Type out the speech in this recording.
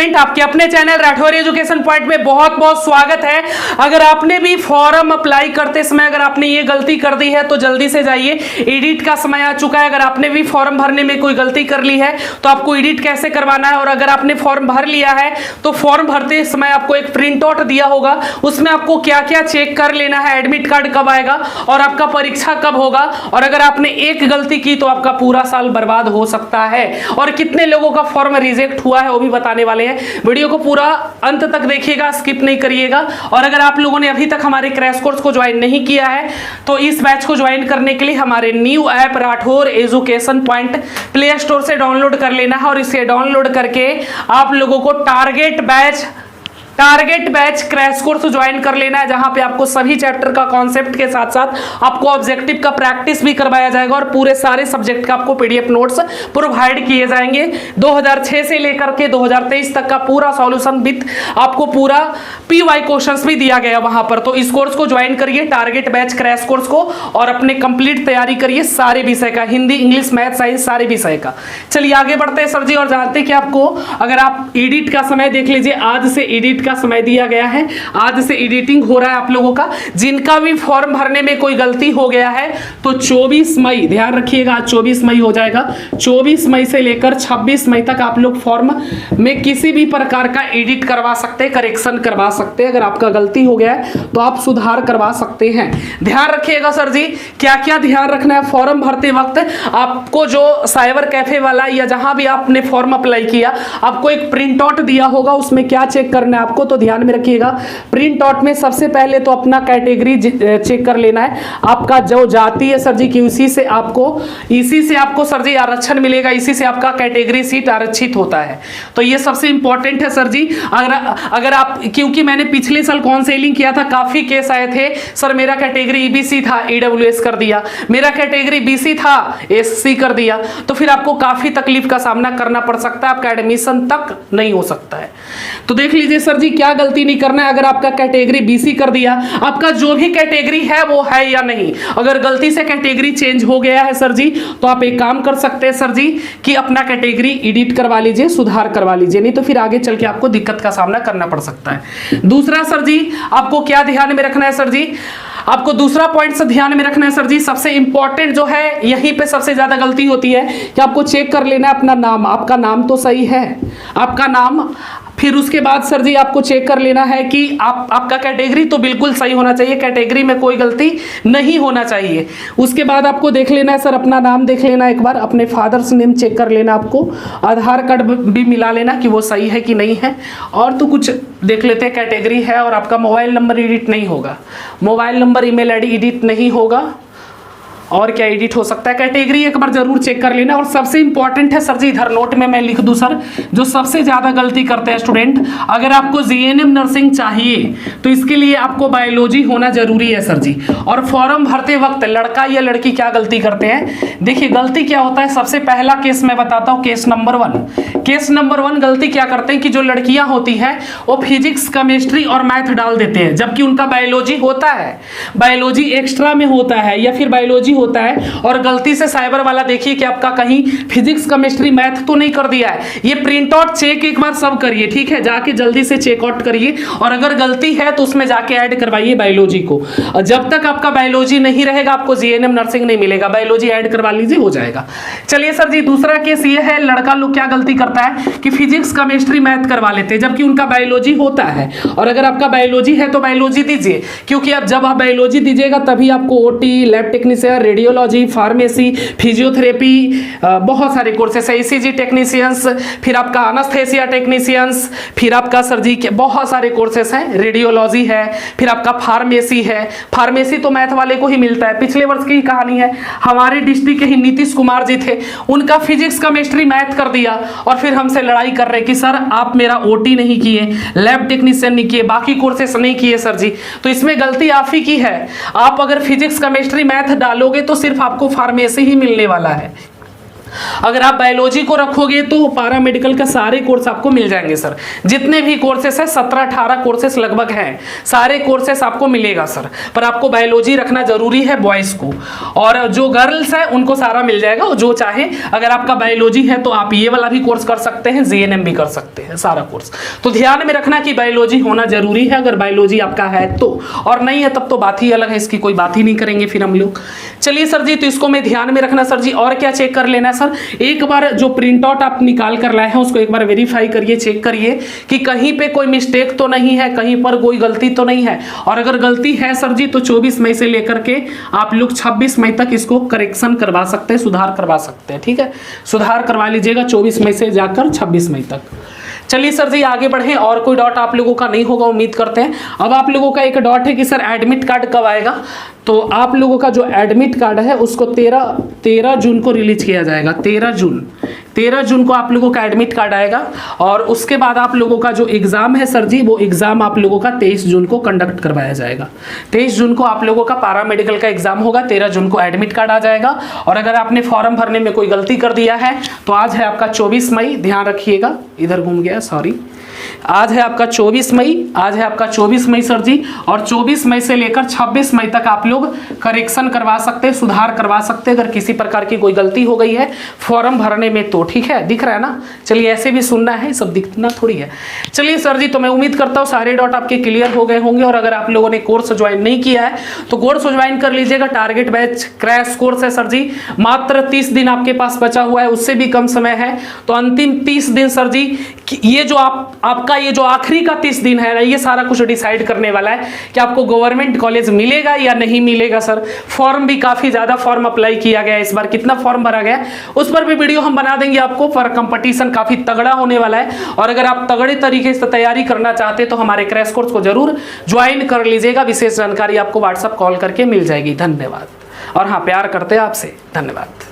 Student, आपके अपने channel Rathore education point में बहुत बहुत स्वागत है। अगर आपने भी फॉर्म अप्लाई करते समय अगर आपने ये गलती कर दी है तो जल्दी से जाइए, एडिट का समय आ चुका है। अगर आपने भी फॉर्म भरने में कोई गलती कर ली है तो आपको एडिट कैसे करवाना है, और अगर आपने फॉर्म भर लिया है तो फॉर्म भरते समय आपको एक प्रिंट आउट दिया होगा, उसमें आपको क्या क्या चेक कर लेना है, एडमिट कार्ड कब आएगा और आपका परीक्षा कब होगा, और अगर आपने एक गलती की तो आपका पूरा साल बर्बाद हो सकता है। और कितने लोगों का फॉर्म रिजेक्ट हुआ है वो भी बताने वाले हैं। वीडियो को पूरा अंत तक देखिएगा, स्किप नहीं करिएगा। और अगर आप लोगों ने अभी तक हमारे क्रैश कोर्स को ज्वाइन नहीं किया है तो इस बैच को ज्वाइन करने के लिए हमारे new app Rathore education point play store से डाउनलोड कर लेना है, और इसे डाउनलोड करके आप लोगों को target batch crash course join कर लेना है, जहां पे आपको सभी चैप्टर का कॉन्सेप्ट के साथ साथ आपको ऑब्जेक्टिव का प्रैक्टिस भी करवाया जाएगा और पूरे सारे सब्जेक्ट का आपको पीडीएफ नोट्स प्रोवाइड किए जाएंगे। 2006 से लेकर के 2023 तक का पूरा सॉल्यूशन विद आपको पूरा पीवाई क्वेश्चंस भी दिया गया वहां पर। तो इस कोर्स को ज्वाइन करिए, टारगेट बैच क्रैश कोर्स को, और अपने कंप्लीट तैयारी करिए सारे विषय का, हिंदी, इंग्लिश, मैथ, साइंस, सारे विषय का। चलिए आगे बढ़ते हैं सर जी, और जानते हैं कि आपको अगर आप एडिट का समय देख लीजिए, आज से एडिट का समय दिया गया है, आज से एडिटिंग हो रहा है आप लोगों का। जिनका भी फॉर्म भरने में कोई गलती हो गया है तो 24 मई, ध्यान रखिएगा, आज 24 मई हो जाएगा, 24 मई से लेकर 26 मई तक आप लोग फॉर्म में किसी भी प्रकार का एडिट करवा सकते हैं, करेक्शन करवा सकते हैं। अगर आपका गलती हो गया है तो आप सुधार करवा सकते हैं। ध्यान रखिएगा सर जी, क्या क्या ध्यान रखना है फॉर्म भरते वक्त। आपको जो साइबर कैफे वाला या जहां भी आपने फॉर्म अप्लाई किया, आपको एक प्रिंट आउट दिया होगा, उसमें क्या चेक करना है आपको, तो ध्यान में रखिएगा। प्रिंट आउट में सबसे पहले तो अपना कैटेगरी चेक कर लेना है, आपका जो जाति है सर जी की, इसी से आपको सर जी आरक्षण मिलेगा, इसी से आपका कैटेगरी सीट आरक्षित होता है। तो ये सबसे इंपॉर्टेंट है सर जी। अगर आप, क्योंकि मैंने पिछले साल काउंसलिंग किया था, काफी केस आए थे, सर मेरा कैटेगरी ईबीसी था, ईडब्ल्यूएस कर दिया, मेरा कैटेगरी बीसी था, एससी कर दिया, तो फिर आपको काफी तकलीफ का सामना करना पड़ सकता है, आपका एडमिशन तक नहीं हो सकता है। तो देख लीजिए सर जी, क्या गलती नहीं करना है। अगर आपका कैटेगरी बीसी कर दिया, आपका जो भी कैटेगरी है वो है या नहीं, अगर गलती से कैटेगरी चेंज हो गया है सर जी, तो आप एक काम कर सकते हैं सर जी कि अपना कैटेगरी एडिट करवा लीजिए, सुधार करवा लीजिए, नहीं तो फिर आगे चल के आपको दिक्कत का सामना करना पड़ सकता है। दूसरा सर जी, आपको क्या ध्यान में रखना है सर जी, आपको दूसरा पॉइंट से ध्यान में रखना है सर जी, सबसे इंपॉर्टेंट जो है, यहीं पे सबसे ज्यादा गलती होती है कि आपको चेक कर लेना है अपना नाम, आपका नाम तो सही है, आपका नाम। फिर उसके बाद सर जी आपको चेक कर लेना है कि आपका कैटेगरी तो बिल्कुल सही होना चाहिए, कैटेगरी में कोई गलती नहीं होना चाहिए। उसके बाद आपको देख लेना है सर, अपना नाम देख लेना एक बार, अपने फादर्स नेम चेक कर लेना, आपको आधार कार्ड भी मिला लेना कि वो सही है कि नहीं है। और तो कुछ देख लेते हैं, कैटेगरी है और आपका मोबाइल नंबर एडिट नहीं होगा, mobile number, email ID edit नहीं होगा, और क्या एडिट हो सकता है, कैटेगरी एक बार जरूर चेक कर लेना। और सबसे इंपॉर्टेंट है सर जी, इधर नोट में मैं लिख दूं सर, जो सबसे ज्यादा गलती करते हैं स्टूडेंट, अगर आपको जीएनएम नर्सिंग चाहिए तो इसके लिए आपको बायोलॉजी होना जरूरी है सर जी। और फॉर्म भरते वक्त लड़का या लड़की क्या गलती करते हैं, देखिए गलती क्या होता है। सबसे पहला केस मैं बताता हूँ, केस नंबर वन गलती क्या करते हैं कि जो लड़कियां होती हैं वो फिजिक्स, केमिस्ट्री और मैथ डाल देते हैं, जबकि उनका बायोलॉजी होता है, बायोलॉजी एक्स्ट्रा में होता है या फिर बायोलॉजी होता है। और गलती से साइबर वाला देखिए कि आपका कहीं फिजिक्स, केमिस्ट्री, मैथ तो नहीं कर दिया है। ये प्रिंट आउट चेक एक बार सब करिए, ठीक है, जाके जल्दी से चेक आउट करिए, और अगर गलती है तो उसमें जाके ऐड करवाइए बायोलॉजी को। और जब तक आपका बायोलॉजी नहीं रहेगा आपको जीएनएम नर्सिंग नहीं मिलेगा, बायोलॉजी ऐड करवा लीजिए, हो जाएगा। चलिए सर जी, दूसरा केस ये है, लड़का लोग क्या गलती करता है कि फिजिक्स, केमिस्ट्री, मैथ करवा लेते हैं, जबकि उनका बायोलॉजी होता है। और अगर आपका बायोलॉजी है तो बायोलॉजी दीजिए, क्योंकि अब जब आप बायोलॉजी दीजिएगा तभी आपको OT, lab technician, radiology, pharmacy, physiotherapy, बहुत सारे कोर्सेस है, ईसीजी टेक्नीशियंस, फिर आपका अनेस्थेसिया टेक्नीशियंस, फिर आपका सर्जी के बहुत सारे कोर्सेस हैं, रेडियोलॉजी है, फिर आपका फार्मेसी है। फार्मेसी तो मैथ वाले को ही मिलता है। पिछले वर्ष की कहानी है, हमारे डिस्ट्रिक्ट के ही नीतीश कुमार जी थे, उनका फिजिक्स, केमिस्ट्री, मैथ कर दिया और फिर हमसे लड़ाई कर रहे कि सर आप मेरा ओटी नहीं किए, लैब टेक्नीशियन नहीं किए, बाकी कोर्सेस नहीं किए सर जी। तो इसमें गलती आप ही की है। आप अगर फिजिक्स, केमिस्ट्री, मैथ डालोगे तो सिर्फ आपको फार्मेसी ही मिलने वाला है। अगर आप बायोलॉजी को रखोगे तो पारा मेडिकल का सारे कोर्स आपको मिल जाएंगे सर, जितने भी कोर्सेस है 17-18 कोर्सेस लगभग हैं, सारे कोर्सेस आपको मिलेगा सर। पर आपको बायोलॉजी रखना जरूरी है बॉयज को, और जो गर्ल्स है उनको सारा मिल जाएगा, और जो चाहे अगर आपका बायोलॉजी है तो आप ये वाला भी कोर्स कर सकते हैं, जीएनएम भी कर सकते हैं, सारा कोर्स। तो ध्यान में रखना कि बायोलॉजी होना जरूरी है अगर बायोलॉजी आपका है तो, और नहीं है तब तो बात ही अलग है, इसकी कोई बात ही नहीं करेंगे फिर हम लोग। चलिए सर जी, तो इसको मैं ध्यान में रखना सर जी। और क्या चेक कर लेना सर, एक बार जो प्रिंट आउट आप निकाल कर लाए हैं उसको एक बार वेरीफाई करिए, चेक करिए कि कहीं पे कोई मिस्टेक तो नहीं है, कहीं पर कोई गलती तो नहीं है। और अगर गलती है सर जी तो 24 मई से लेकर के आप लोग 26 मई तक इसको करेक्शन करवा सकते हैं, सुधार करवा सकते हैं, ठीक है। सुधार करवा लीजिएगा 24 मई से जाकर 26 मई तक। चलिए सर जी आगे बढ़ें, और कोई डॉट आप लोगों का नहीं होगा उम्मीद करते हैं। अब आप लोगों का एक डॉट है कि सर एडमिट कार्ड कब आएगा, तो आप लोगों का जो एडमिट कार्ड है उसको 13 जून को रिलीज किया जाएगा। 13 जून को आप लोगों का एडमिट कार्ड आएगा, और उसके बाद आप लोगों का जो एग्जाम है सर जी, वो एग्जाम आप लोगों का 23 जून को कंडक्ट करवाया जाएगा। 23 जून को आप लोगों का पारा मेडिकल का एग्जाम होगा, 13 जून को एडमिट कार्ड आ जाएगा। और अगर आपने फॉर्म भरने में कोई गलती कर दिया है तो आज है आपका 24 मई, ध्यान रखिएगा, इधर घूम गया सॉरी, आज है आपका 24 मई, आज है आपका 24 मई सर जी। और 24 मई से लेकर 26 मई तक आप लोग करेक्शन करवा सकते हैं, सुधार करवा सकते हैं अगर किसी प्रकार की कोई गलती हो गई है फॉर्म भरने में तो, ठीक है। दिख रहा है ना, चलिए ऐसे भी सुनना है, सब दिखना थोड़ी है। चलिए सर जी, तो मैं उम्मीद करता हूँ सारे डॉट आपके क्लियर हो गए होंगे। और अगर आप लोगों ने कोर्स ज्वाइन नहीं किया है तो कोर्स ज्वाइन कर लीजिएगा। टारगेट बैच क्रैश कोर्स है सर जी, मात्र 30 दिन आपके पास बचा हुआ है, उससे भी कम समय है। तो अंतिम 30 दिन सर जी, ये जो आपका ये जो आखिरी का 30 दिन है ना, ये सारा कुछ डिसाइड करने वाला है कि आपको गवर्नमेंट कॉलेज मिलेगा या नहीं मिलेगा सर। फॉर्म भी काफी ज्यादा फॉर्म अप्लाई किया गया है इस बार, कितना फॉर्म भरा गया उस पर भी वीडियो हम बना देंगे आपको। पर कंपटीशन काफी तगड़ा होने वाला है, और अगर आप तगड़े तरीके से तैयारी करना चाहते हैं तो हमारे क्रैश कोर्स को जरूर ज्वाइन कर लीजिएगा। विशेष जानकारी आपको व्हाट्सएप कॉल करके मिल जाएगी। धन्यवाद, और हाँ प्यार करते हैं आपसे, धन्यवाद।